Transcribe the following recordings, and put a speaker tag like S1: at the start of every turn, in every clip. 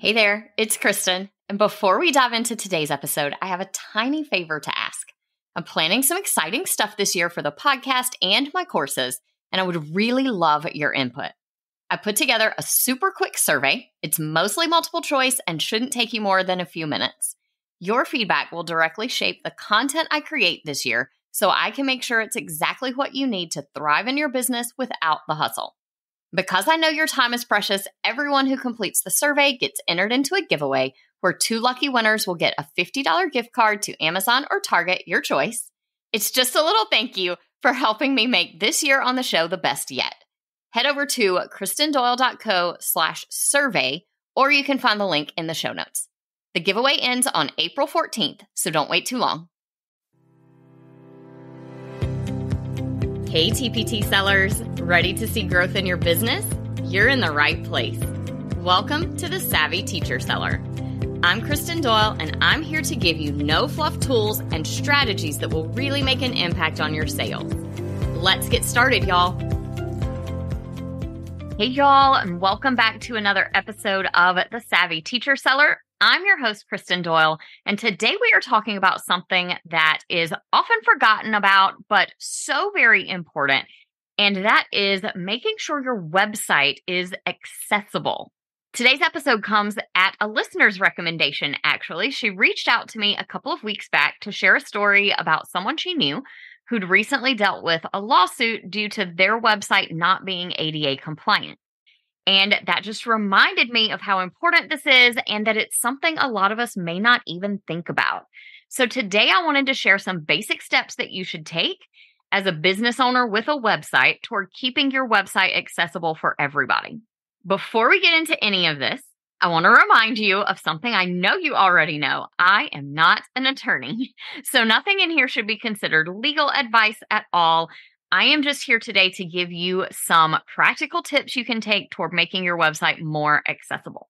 S1: Hey there, it's Kristen. And before we dive into today's episode, I have a tiny favor to ask. I'm planning some exciting stuff this year for the podcast and my courses, and I would really love your input. I put together a super quick survey. It's mostly multiple choice and shouldn't take you more than a few minutes. Your feedback will directly shape the content I create this year, so I can make sure it's exactly what you need to thrive in your business without the hustle. Because I know your time is precious, everyone who completes the survey gets entered into a giveaway where 2 lucky winners will get a $50 gift card to Amazon or Target, your choice. It's just a little thank you for helping me make this year on the show the best yet. Head over to kristendoyle.co/survey, or you can find the link in the show notes. The giveaway ends on April 14th, so don't wait too long. Hey TPT sellers, ready to see growth in your business? You're in the right place. Welcome to the Savvy Teacher Seller. I'm Kristen Doyle, and I'm here to give you no-fluff tools and strategies that will really make an impact on your sales. Let's get started, y'all. Hey, y'all, and welcome back to another episode of the Savvy Teacher Seller. I'm your host, Kristen Doyle, and today we are talking about something that is often forgotten about, but so very important, and that is making sure your website is accessible. Today's episode comes at a listener's recommendation, actually. She reached out to me a couple of weeks back to share a story about someone she knew who'd recently dealt with a lawsuit due to their website not being ADA compliant. And that just reminded me of how important this is and that it's something a lot of us may not even think about. So today I wanted to share some basic steps that you should take as a business owner with a website toward keeping your website accessible for everybody. Before we get into any of this, I want to remind you of something I know you already know. I am not an attorney, so nothing in here should be considered legal advice at all. I am just here today to give you some practical tips you can take toward making your website more accessible.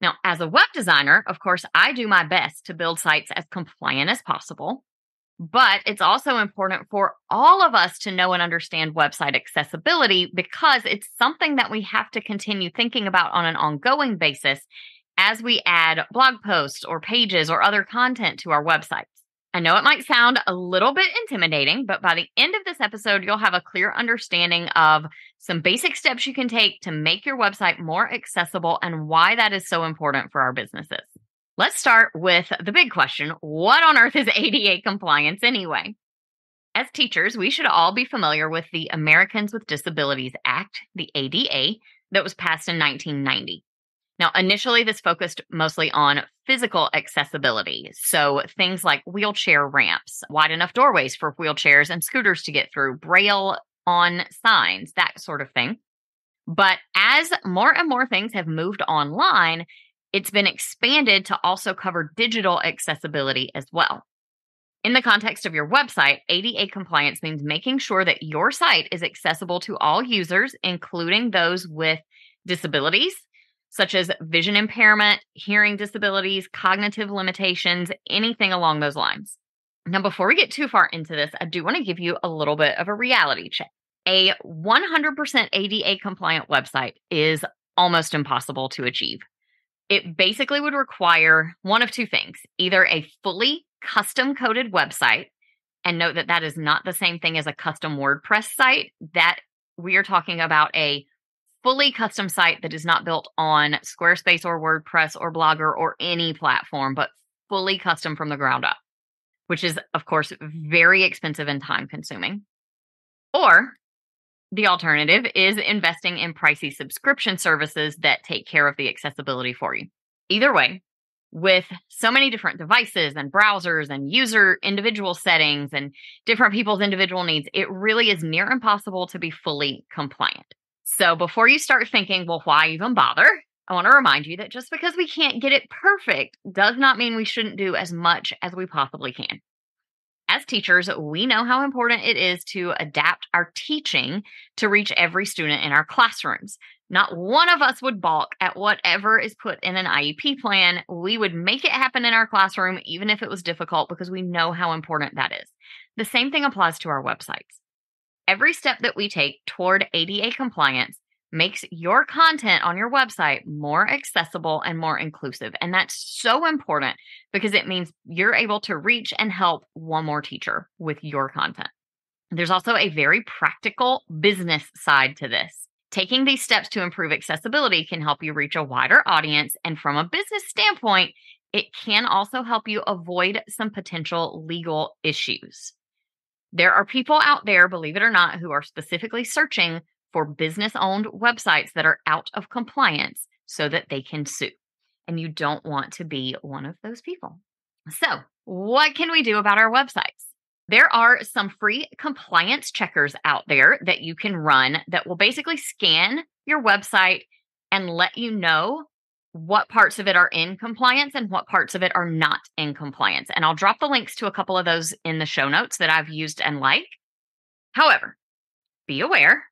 S1: Now, as a web designer, of course, I do my best to build sites as compliant as possible, but it's also important for all of us to know and understand website accessibility because it's something that we have to continue thinking about on an ongoing basis as we add blog posts or pages or other content to our websites. I know it might sound a little bit intimidating, but by the end of this episode, you'll have a clear understanding of some basic steps you can take to make your website more accessible and why that is so important for our businesses. Let's start with the big question. What on earth is ADA compliance anyway? As teachers, we should all be familiar with the Americans with Disabilities Act, the ADA, that was passed in 1990. Now, initially, this focused mostly on physical accessibility. So things like wheelchair ramps, wide enough doorways for wheelchairs and scooters to get through, braille on signs, that sort of thing. But as more and more things have moved online, it's been expanded to also cover digital accessibility as well. In the context of your website, ADA compliance means making sure that your site is accessible to all users, including those with disabilities, such as vision impairment, hearing disabilities, cognitive limitations, anything along those lines. Now, before we get too far into this, I do want to give you a little bit of a reality check. A 100% ADA compliant website is almost impossible to achieve. It basically would require one of two things, either a fully custom-coded website, and note that that is not the same thing as a custom WordPress site, that we are talking about a fully custom site that is not built on Squarespace or WordPress or Blogger or any platform, but fully custom from the ground up, which is, of course, very expensive and time-consuming. Or the alternative is investing in pricey subscription services that take care of the accessibility for you. Either way, with so many different devices and browsers and user individual settings and different people's individual needs, it really is near impossible to be fully compliant. So before you start thinking, well, why even bother? I want to remind you that just because we can't get it perfect does not mean we shouldn't do as much as we possibly can. As teachers, we know how important it is to adapt our teaching to reach every student in our classrooms. Not one of us would balk at whatever is put in an IEP plan. We would make it happen in our classroom, even if it was difficult, because we know how important that is. The same thing applies to our websites. Every step that we take toward ADA compliance makes your content on your website more accessible and more inclusive. And that's so important because it means you're able to reach and help one more teacher with your content. There's also a very practical business side to this. Taking these steps to improve accessibility can help you reach a wider audience. And from a business standpoint, it can also help you avoid some potential legal issues. There are people out there, believe it or not, who are specifically searching for business-owned websites that are out of compliance so that they can sue. And you don't want to be one of those people. So, what can we do about our websites? There are some free compliance checkers out there that you can run that will basically scan your website and let you know what parts of it are in compliance and what parts of it are not in compliance. And I'll drop the links to a couple of those in the show notes that I've used and like. However, be aware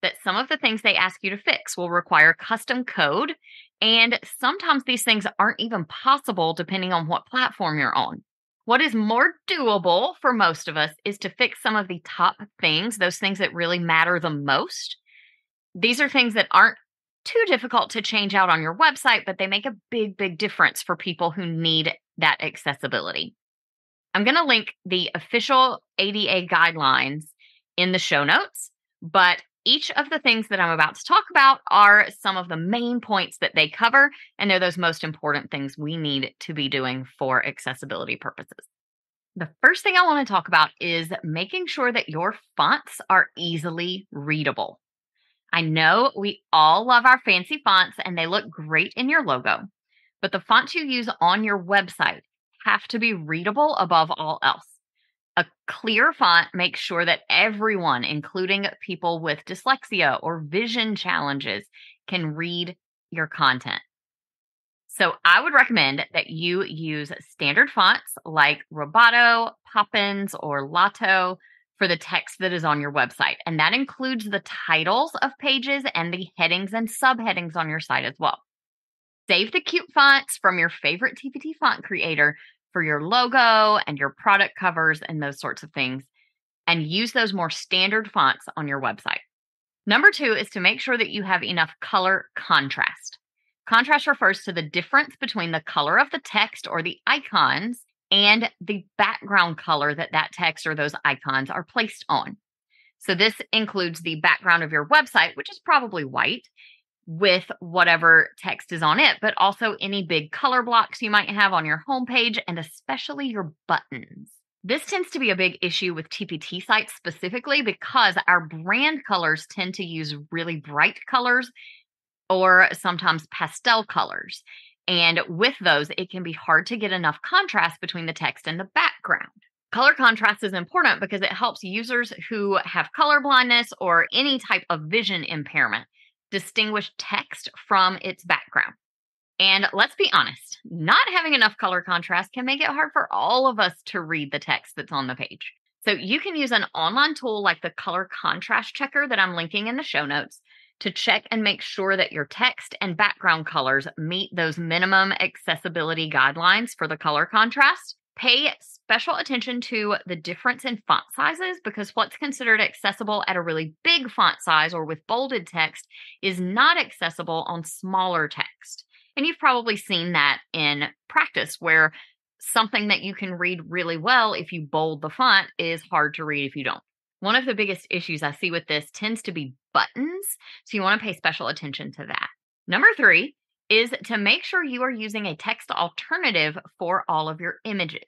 S1: that some of the things they ask you to fix will require custom code, and sometimes these things aren't even possible depending on what platform you're on. What is more doable for most of us is to fix some of the top things, those things that really matter the most. These are things that aren't too difficult to change out on your website, but they make a big, big difference for people who need that accessibility. I'm going to link the official ADA guidelines in the show notes, but each of the things that I'm about to talk about are some of the main points that they cover, and they're those most important things we need to be doing for accessibility purposes. The first thing I want to talk about is making sure that your fonts are easily readable. I know we all love our fancy fonts and they look great in your logo, but the fonts you use on your website have to be readable above all else. A clear font makes sure that everyone, including people with dyslexia or vision challenges, can read your content. So I would recommend that you use standard fonts like Roboto, Poppins, or Lotto for the text that is on your website. And that includes the titles of pages and the headings and subheadings on your site as well. Save the cute fonts from your favorite TPT font creator for your logo and your product covers and those sorts of things, and use those more standard fonts on your website. Number 2 is to make sure that you have enough color contrast. Contrast refers to the difference between the color of the text or the icons and the background color that text or those icons are placed on. So this includes the background of your website, which is probably white, with whatever text is on it, but also any big color blocks you might have on your homepage, and especially your buttons. This tends to be a big issue with TPT sites specifically because our brand colors tend to use really bright colors or sometimes pastel colors. And with those, it can be hard to get enough contrast between the text and the background. Color contrast is important because it helps users who have color blindness or any type of vision impairment distinguish text from its background. And let's be honest, not having enough color contrast can make it hard for all of us to read the text that's on the page. So you can use an online tool like the color contrast checker that I'm linking in the show notes to check and make sure that your text and background colors meet those minimum accessibility guidelines for the color contrast. Pay special attention to the difference in font sizes because what's considered accessible at a really big font size or with bolded text is not accessible on smaller text. And you've probably seen that in practice where something that you can read really well if you bold the font is hard to read if you don't. One of the biggest issues I see with this tends to be buttons, so you want to pay special attention to that. Number 3 is to make sure you are using a text alternative for all of your images.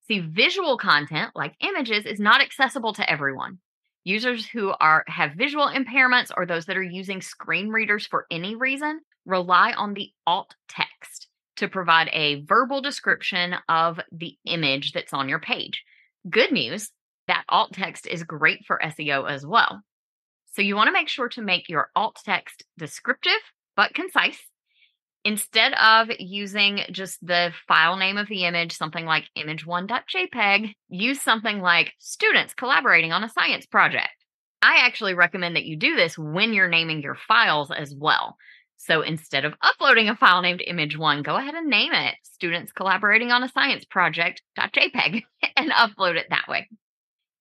S1: See, visual content like images is not accessible to everyone. Users who have visual impairments or those that are using screen readers for any reason rely on the alt text to provide a verbal description of the image that's on your page. Good news, that alt text is great for SEO as well. So you want to make sure to make your alt text descriptive but concise. Instead of using just the file name of the image, something like image1.jpg, use something like students collaborating on a science project. I actually recommend that you do this when you're naming your files as well. So instead of uploading a file named image1, go ahead and name it students collaborating on a science project.jpg and upload it that way.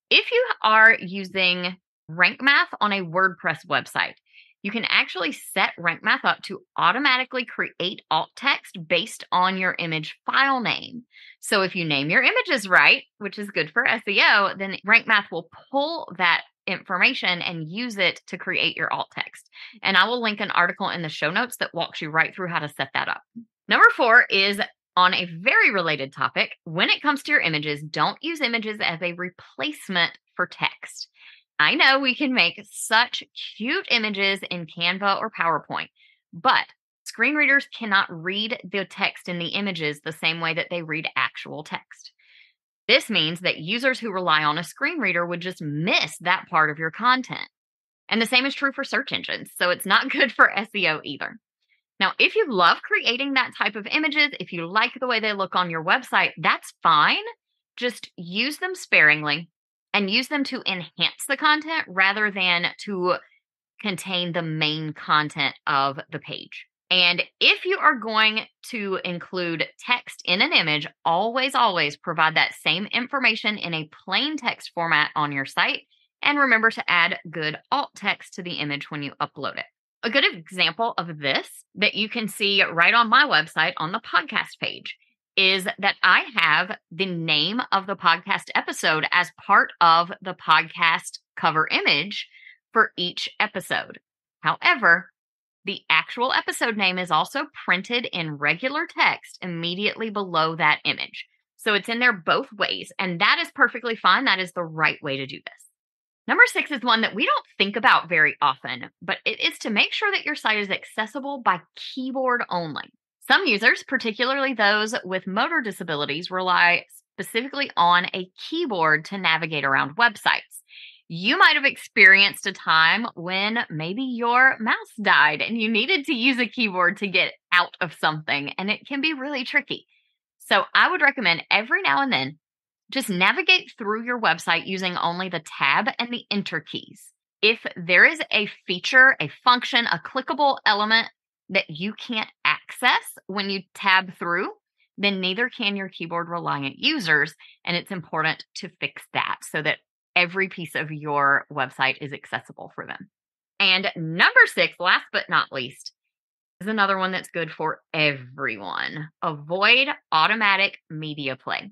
S1: If you are using rank math on a WordPress website, you can actually set Rank Math up to automatically create alt text based on your image file name. So if you name your images right, which is good for SEO, then Rank Math will pull that information and use it to create your alt text. And I will link an article in the show notes that walks you right through how to set that up. Number 4 is on a very related topic. When it comes to your images, don't use images as a replacement for text. I know we can make such cute images in Canva or PowerPoint, but screen readers cannot read the text in the images the same way that they read actual text. This means that users who rely on a screen reader would just miss that part of your content. And the same is true for search engines, so it's not good for SEO either. Now, if you love creating that type of images, if you like the way they look on your website, that's fine. Just use them sparingly and use them to enhance the content rather than to contain the main content of the page. And if you are going to include text in an image, always provide that same information in a plain text format on your site. And remember to add good alt text to the image when you upload it. A good example of this that you can see right on my website on the podcast page is that I have the name of the podcast episode as part of the podcast cover image for each episode. However, the actual episode name is also printed in regular text immediately below that image. So it's in there both ways, and that is perfectly fine. That is the right way to do this. Number 6 is one that we don't think about very often, but it is to make sure that your site is accessible by keyboard only. Some users, particularly those with motor disabilities, rely specifically on a keyboard to navigate around websites. You might have experienced a time when maybe your mouse died and you needed to use a keyboard to get out of something, and it can be really tricky. So I would recommend every now and then just navigate through your website using only the tab and the enter keys. If there is a feature, a function, a clickable element that you can't access when you tab through, then neither can your keyboard reliant users, and it's important to fix that so that every piece of your website is accessible for them. And number 6, last but not least, is another one that's good for everyone. Avoid automatic media play.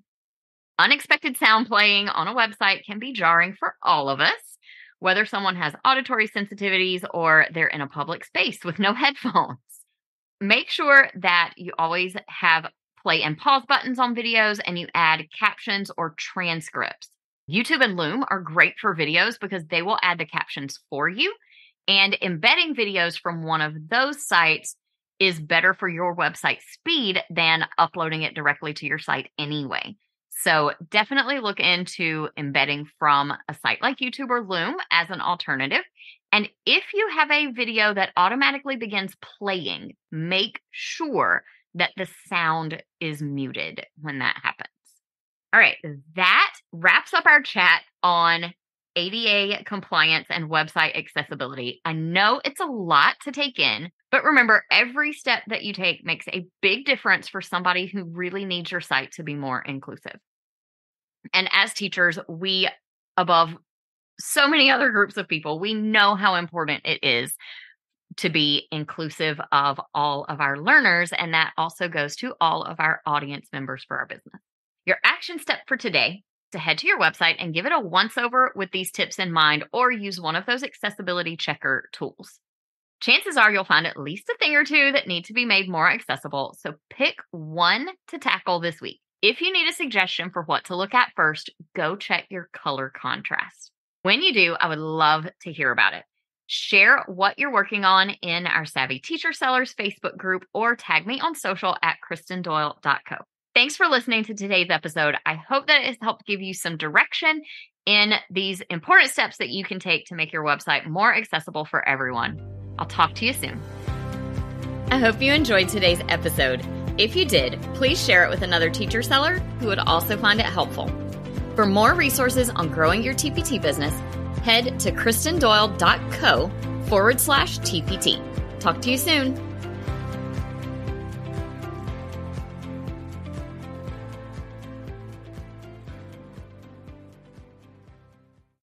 S1: Unexpected sound playing on a website can be jarring for all of us, whether someone has auditory sensitivities or they're in a public space with no headphones. Make sure that you always have play and pause buttons on videos and you add captions or transcripts. YouTube and Loom are great for videos because they will add the captions for you, and embedding videos from one of those sites is better for your website speed than uploading it directly to your site anyway. So definitely look into embedding from a site like YouTube or Loom as an alternative. And if you have a video that automatically begins playing, make sure that the sound is muted when that happens. All right, that wraps up our chat on ADA compliance and website accessibility. I know it's a lot to take in, but remember, every step that you take makes a big difference for somebody who really needs your site to be more inclusive. And as teachers, we, above so many other groups of people, we know how important it is to be inclusive of all of our learners, and that also goes to all of our audience members for our business. Your action step for today is to head to your website and give it a once-over with these tips in mind, or use one of those accessibility checker tools. Chances are you'll find at least a thing or two that need to be made more accessible, so pick one to tackle this week. If you need a suggestion for what to look at first, go check your color contrast. When you do, I would love to hear about it. Share what you're working on in our Savvy Teacher Sellers Facebook group, or tag me on social at KristenDoyle.co. Thanks for listening to today's episode. I hope that it has helped give you some direction in these important steps that you can take to make your website more accessible for everyone. I'll talk to you soon. I hope you enjoyed today's episode. If you did, please share it with another teacher seller who would also find it helpful. For more resources on growing your TPT business, head to KristenDoyle.co/TPT. Talk to you soon.